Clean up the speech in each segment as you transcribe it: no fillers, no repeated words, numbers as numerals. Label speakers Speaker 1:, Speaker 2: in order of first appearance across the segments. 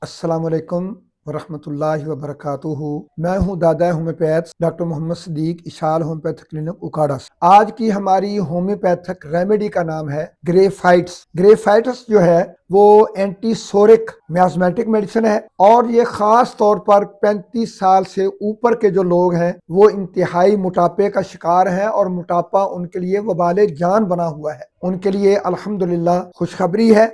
Speaker 1: अस्सलाम वालेकुम वरहमतुल्लाहि वबरकातुहू। मैं हूं दादा homeopath doctor Mohammad Sadiq Ishal homeopathic clinic उकाड़ा से। आज की हमारी होम्योपैथिक रेमेडी का नाम है ग्रेफाइट्स। ग्रेफाइट्स जो है वो एंटीसोरिक मियाज़मेटिक मेडिसिन है और ये खास तौर पर 35 साल से ऊपर के जो लोग हैं वो इंतहाई मोटापे का शिकार हैं और मोटापा उनके लिए वबाले जान बना हुआ है। उनके लिए अल्हम्दुलिल्लाह खुशखबरी है।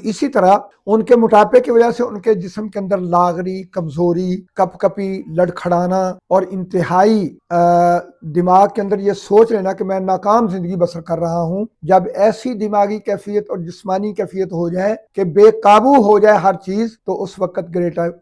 Speaker 1: इसी तरह उनके मोटापे की वजह से उनके जिस्म के अंदर लागरी, कमजोरी, कपकपी, लड़खड़ाना और इंतहाई दिमाग के अंदर ये सोच लेना कि मैं नाकाम जिंदगी बसर कर रहा हूँ, जब ऐसी दिमागी कैफियत और जिस्मानी कैफियत हो जाए कि बेकाबू हो जाए हर चीज, तो उस वक्त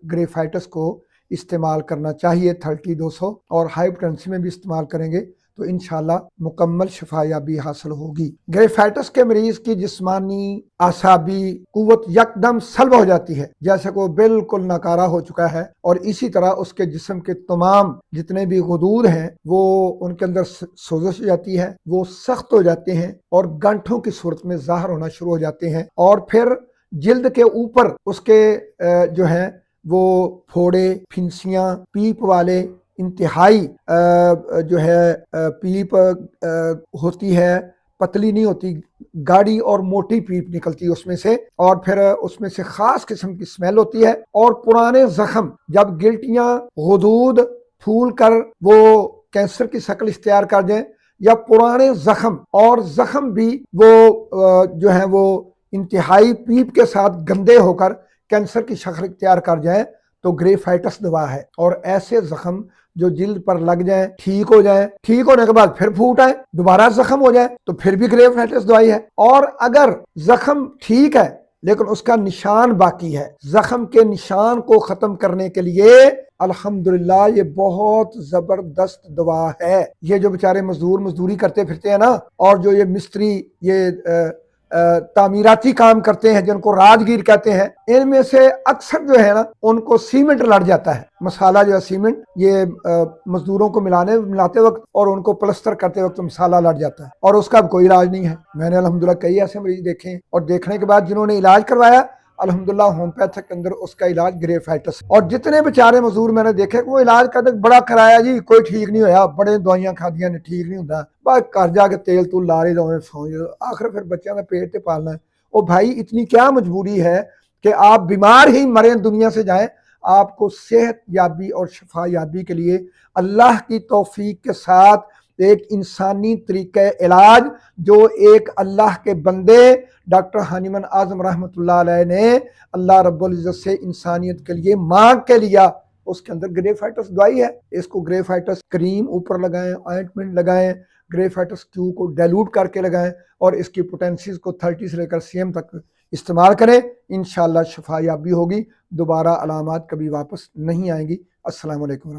Speaker 1: ग्रेफाइटस को इस्तेमाल करना चाहिए 30-200, और हाइपरटेंसी में भी इस्तेमाल करेंगे तो इंशाल्लाह मुकम्मल शफायाबी हासिल होगी। ग्रेफाइटस के मरीज की जिस्मानी, आसाबी कुव्वत यकदम सल्ब हो जाती है, जैसे को बिल्कुल नकारा हो चुका है, और इसी तरह उसके जिस्म के तमाम जितने भी गुदूद हैं वो उनके अंदर सोजिश हो जाती है, वो सख्त हो जाते हैं और गांठों की सूरत में ज़ाहिर होना शुरू हो जाते हैं, और फिर जिल्द के ऊपर उसके जो है वो फोड़े, फिंसियां, पीप वाले इंतहाई जो है पीप होती है, पतली नहीं होती, गाढ़ी और मोटी पीप निकलती है उसमें से, और फिर उसमें से खास किस्म की स्मेल होती है। और पुराने जख्म जब गिल्टियां, गुदूद फूल कर वो कैंसर की शक्ल इख्तियार कर जाए, या पुराने जख्म और जख्म भी वो जो है वो इंतहाई पीप के साथ गंदे होकर कैंसर की शक्ल इख्तियार कर जाए, तो ग्रेफाइटस दवा है। और ऐसे जख्म जो जिल्द पर लग जाए, ठीक हो जाए, ठीक होने के बाद फिर फूट आए, दोबारा जख्म हो जाए, तो फिर भी ग्रेफाइटस दवाई है। और अगर जख्म ठीक है लेकिन उसका निशान बाकी है, जख्म के निशान को खत्म करने के लिए अल्हम्दुलिल्लाह ये बहुत जबरदस्त दवा है। ये जो बेचारे मजदूरी करते फिरते हैं ना, और जो ये मिस्त्री, ये तामीराती काम करते हैं जिनको राजगीर कहते हैं, इनमें से अक्सर जो है ना उनको सीमेंट लड़ जाता है। मसाला जो है सीमेंट, ये मजदूरों को मिलाते वक्त और उनको प्लस्तर करते वक्त मसाला लड़ जाता है, और उसका कोई इलाज नहीं है। मैंने अल्हम्दुलिल्लाह कई ऐसे मरीज देखे हैं, और देखने के बाद जिन्होंने इलाज करवाया अल्हम्दुलिल्लाह होम्योपैथिक के अंदर उसका इलाज ग्रेफाइटस। और जितने बेचारे मजदूर मैंने देखे वो इलाज करते बड़ा कराया जी, कोई ठीक नहीं होया, बड़े दवाइयां खादियां ने, ठीक नहीं होता, बस घर जाके तेल तूल ला रहे दो, सौ आखिर फिर बच्चों का पेट ते पालना है। ओ भाई, इतनी क्या मजबूरी है कि आप बीमार ही मरे दुनिया से जाएं? आपको सेहत याबी और शफा याबी के लिए अल्लाह की तौफीक के साथ एक इंसानी तरीके इलाज जो एक अल्लाह के बंदे डॉक्टर हानिमन आजम रहमतुल्लाह अलैह ने अल्लाह रब्बुल इज्जत से इंसानियत के लिए मांग के लिया, उसके अंदर ग्रेफाइटस दवाई है। इसको ग्रेफाइटस क्रीम ऊपर लगाएं, ऑइंटमेंट लगाएं, ग्रेफाइटस क्यू को डाइल्यूट करके लगाएं, और इसकी पोटेंसीज को 30 से लेकर CM तक इस्तेमाल करें। इंशाल्लाह शफा याबी होगी, दोबारा अलामात कभी वापस नहीं आएंगी। अस्सलाम वालेकुम।